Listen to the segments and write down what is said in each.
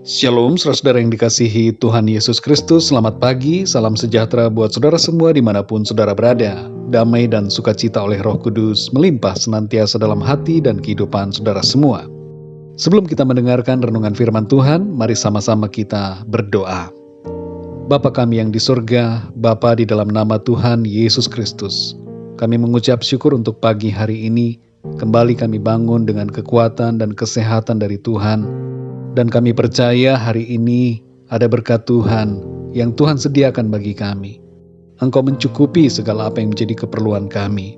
Shalom, saudara yang dikasihi Tuhan Yesus Kristus. Selamat pagi, salam sejahtera buat saudara semua dimanapun saudara berada. Damai dan sukacita oleh Roh Kudus melimpah senantiasa dalam hati dan kehidupan saudara semua. Sebelum kita mendengarkan renungan firman Tuhan, mari sama-sama kita berdoa. Bapa kami yang di surga, Bapa di dalam nama Tuhan Yesus Kristus, kami mengucap syukur untuk pagi hari ini. Kembali kami bangun dengan kekuatan dan kesehatan dari Tuhan. Dan kami percaya hari ini ada berkat Tuhan yang Tuhan sediakan bagi kami. Engkau mencukupi segala apa yang menjadi keperluan kami.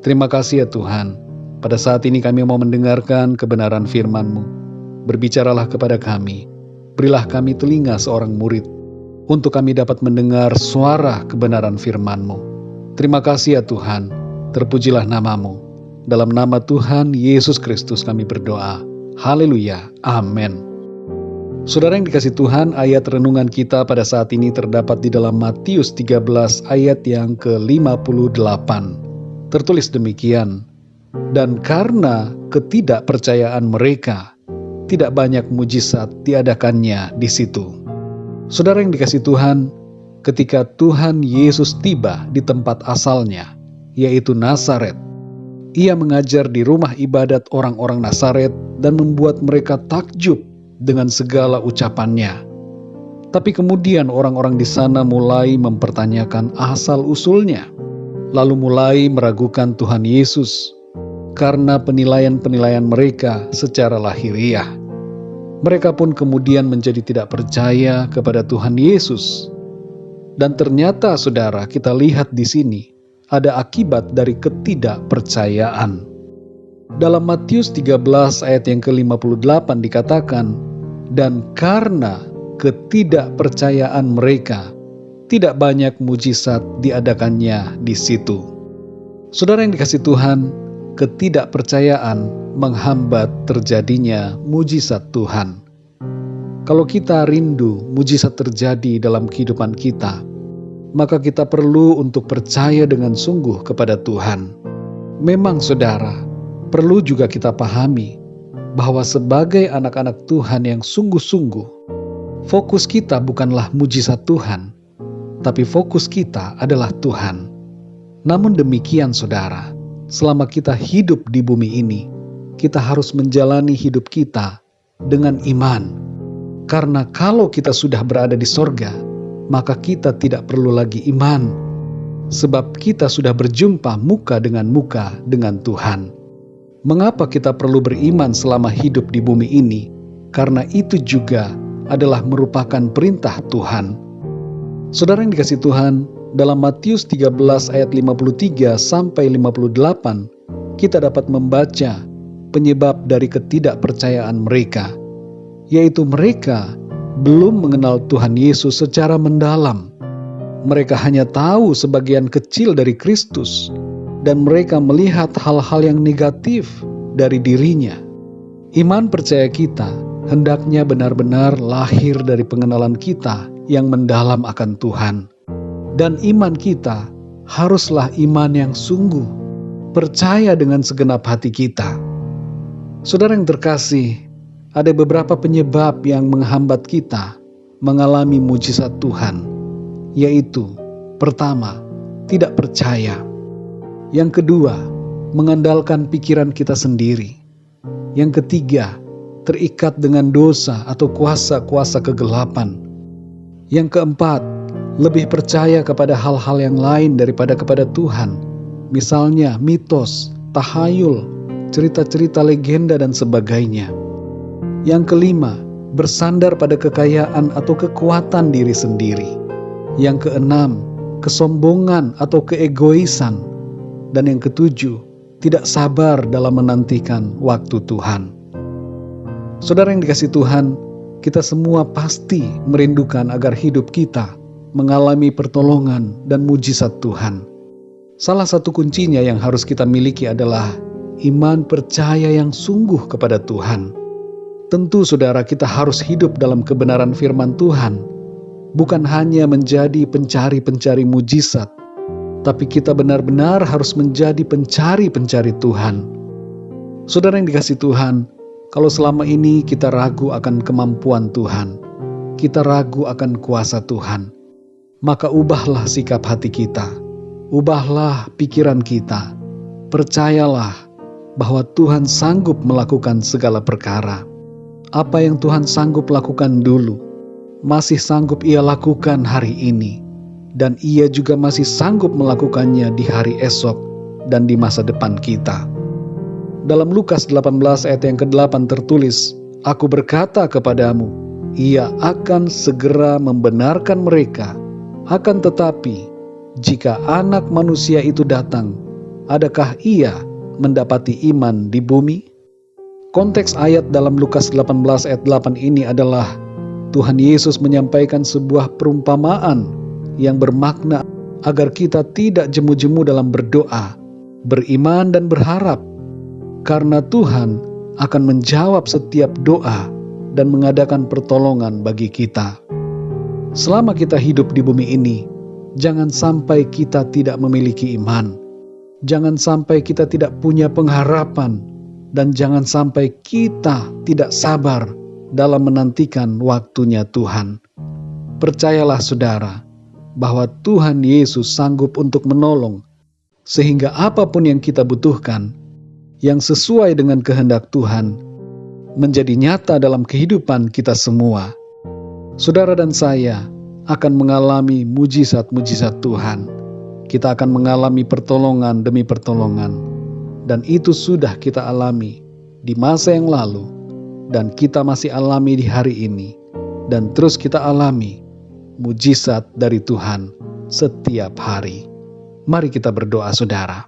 Terima kasih ya Tuhan. Pada saat ini kami mau mendengarkan kebenaran firman-Mu. Berbicaralah kepada kami. Berilah kami telinga seorang murid, untuk kami dapat mendengar suara kebenaran firman-Mu. Terima kasih ya Tuhan. Terpujilah nama-Mu. Dalam nama Tuhan Yesus Kristus kami berdoa. Haleluya. Amin. Saudara yang dikasih Tuhan, ayat renungan kita pada saat ini terdapat di dalam Matius 13 ayat yang ke-58. Tertulis demikian, dan karena ketidakpercayaan mereka, tidak banyak mujizat diadakannya di situ. Saudara yang dikasih Tuhan, ketika Tuhan Yesus tiba di tempat asalnya, yaitu Nazaret, Ia mengajar di rumah ibadat orang-orang Nazaret dan membuat mereka takjub dengan segala ucapannya. Tapi kemudian orang-orang di sana mulai mempertanyakan asal-usulnya, lalu mulai meragukan Tuhan Yesus karena penilaian-penilaian mereka secara lahiriah. Mereka pun kemudian menjadi tidak percaya kepada Tuhan Yesus. Dan ternyata saudara, kita lihat di sini ada akibat dari ketidakpercayaan. Dalam Matius 13 ayat yang ke-58 dikatakan, dan karena ketidakpercayaan mereka, tidak banyak mujizat diadakannya di situ. Saudara yang dikasih Tuhan, ketidakpercayaan menghambat terjadinya mujizat Tuhan. Kalau kita rindu mujizat terjadi dalam kehidupan kita, maka kita perlu untuk percaya dengan sungguh kepada Tuhan. Memang saudara, perlu juga kita pahami bahwa sebagai anak-anak Tuhan yang sungguh-sungguh, fokus kita bukanlah mujizat Tuhan, tapi fokus kita adalah Tuhan. Namun demikian saudara, selama kita hidup di bumi ini, kita harus menjalani hidup kita dengan iman. Karena kalau kita sudah berada di sorga, maka kita tidak perlu lagi iman, sebab kita sudah berjumpa muka dengan Tuhan. Mengapa kita perlu beriman selama hidup di bumi ini? Karena itu juga adalah merupakan perintah Tuhan. Saudara yang dikasih Tuhan, dalam Matius 13 ayat 53 sampai 58, kita dapat membaca penyebab dari ketidakpercayaan mereka, yaitu mereka belum mengenal Tuhan Yesus secara mendalam. Mereka hanya tahu sebagian kecil dari Kristus, dan mereka melihat hal-hal yang negatif dari dirinya. Iman percaya kita hendaknya benar-benar lahir dari pengenalan kita yang mendalam akan Tuhan. Dan iman kita haruslah iman yang sungguh, percaya dengan segenap hati kita. Saudara yang terkasih, ada beberapa penyebab yang menghambat kita mengalami mujizat Tuhan, yaitu pertama, tidak percaya. Yang kedua, mengandalkan pikiran kita sendiri. Yang ketiga, terikat dengan dosa atau kuasa-kuasa kegelapan. Yang keempat, lebih percaya kepada hal-hal yang lain daripada kepada Tuhan. Misalnya mitos, tahayul, cerita-cerita legenda dan sebagainya. Yang kelima, bersandar pada kekayaan atau kekuatan diri sendiri. Yang keenam, kesombongan atau keegoisan. Dan yang ketujuh, tidak sabar dalam menantikan waktu Tuhan. Saudara yang dikasih Tuhan, kita semua pasti merindukan agar hidup kita mengalami pertolongan dan mujizat Tuhan. Salah satu kuncinya yang harus kita miliki adalah iman percaya yang sungguh kepada Tuhan. Tentu saudara, kita harus hidup dalam kebenaran firman Tuhan, bukan hanya menjadi pencari-pencari mujizat, tapi kita benar-benar harus menjadi pencari-pencari Tuhan. Saudara yang dikasih Tuhan, Kalau selama ini kita ragu akan kemampuan Tuhan, kita ragu akan kuasa Tuhan, maka ubahlah sikap hati kita, ubahlah pikiran kita. Percayalah bahwa Tuhan sanggup melakukan segala perkara. Apa yang Tuhan sanggup lakukan dulu, masih sanggup Ia lakukan hari ini, dan Ia juga masih sanggup melakukannya di hari esok dan di masa depan kita. Dalam Lukas 18 ayat yang ke-8 tertulis, "Aku berkata kepadamu, Ia akan segera membenarkan mereka. Akan tetapi, jika Anak Manusia itu datang, adakah Ia mendapati iman di bumi?" Konteks ayat dalam Lukas 18 ayat 8 ini adalah Tuhan Yesus menyampaikan sebuah perumpamaan yang bermakna agar kita tidak jemu-jemu dalam berdoa, beriman dan berharap, karena Tuhan akan menjawab setiap doa dan mengadakan pertolongan bagi kita. Selama kita hidup di bumi ini, jangan sampai kita tidak memiliki iman, jangan sampai kita tidak punya pengharapan, dan jangan sampai kita tidak sabar dalam menantikan waktunya Tuhan. Percayalah saudara, bahwa Tuhan Yesus sanggup untuk menolong, sehingga apapun yang kita butuhkan, yang sesuai dengan kehendak Tuhan, menjadi nyata dalam kehidupan kita semua. Saudara dan saya akan mengalami mujizat-mujizat Tuhan. Kita akan mengalami pertolongan demi pertolongan. Dan itu sudah kita alami di masa yang lalu, dan kita masih alami di hari ini, dan terus kita alami mujizat dari Tuhan setiap hari. Mari kita berdoa saudara.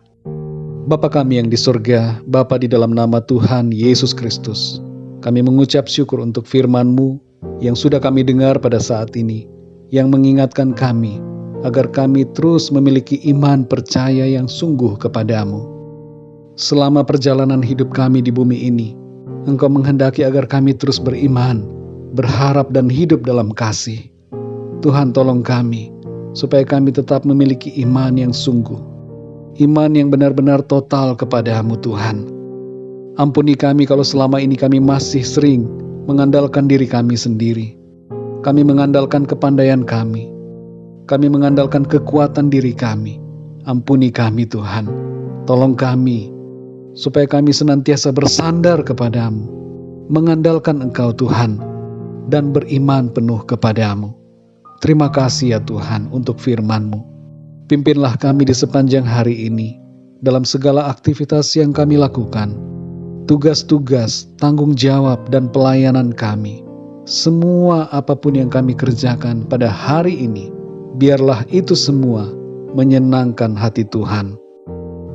Bapa kami yang di surga, Bapa di dalam nama Tuhan Yesus Kristus, kami mengucap syukur untuk firman-Mu yang sudah kami dengar pada saat ini, yang mengingatkan kami agar kami terus memiliki iman percaya yang sungguh kepadamu. Selama perjalanan hidup kami di bumi ini, Engkau menghendaki agar kami terus beriman, berharap dan hidup dalam kasih. Tuhan tolong kami, supaya kami tetap memiliki iman yang sungguh, iman yang benar-benar total kepadamu Tuhan. Ampuni kami kalau selama ini kami masih sering mengandalkan diri kami sendiri. Kami mengandalkan kepandaian kami mengandalkan kekuatan diri kami. Ampuni kami Tuhan, tolong kami, supaya kami senantiasa bersandar kepadamu, mengandalkan Engkau Tuhan, dan beriman penuh kepadamu. Terima kasih ya Tuhan untuk firman-Mu. Pimpinlah kami di sepanjang hari ini, dalam segala aktivitas yang kami lakukan, tugas-tugas, tanggung jawab, dan pelayanan kami. Semua apapun yang kami kerjakan pada hari ini, biarlah itu semua menyenangkan hati Tuhan.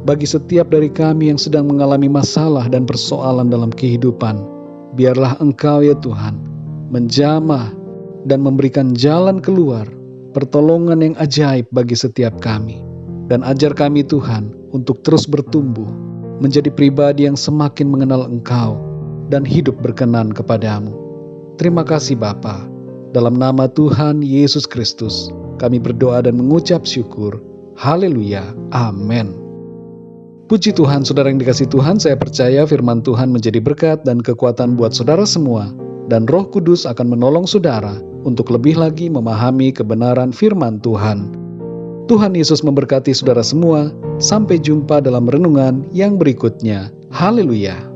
Bagi setiap dari kami yang sedang mengalami masalah dan persoalan dalam kehidupan, biarlah Engkau ya Tuhan menjamah dan memberikan jalan keluar, pertolongan yang ajaib bagi setiap kami. Dan ajar kami Tuhan untuk terus bertumbuh, menjadi pribadi yang semakin mengenal Engkau dan hidup berkenan kepadamu. Terima kasih Bapa. Dalam nama Tuhan Yesus Kristus, kami berdoa dan mengucap syukur. Haleluya. Amin. Puji Tuhan, saudara yang dikasihi Tuhan, saya percaya firman Tuhan menjadi berkat dan kekuatan buat saudara semua, dan Roh Kudus akan menolong saudara untuk lebih lagi memahami kebenaran firman Tuhan. Tuhan Yesus memberkati saudara semua. Sampai jumpa dalam renungan yang berikutnya. Haleluya.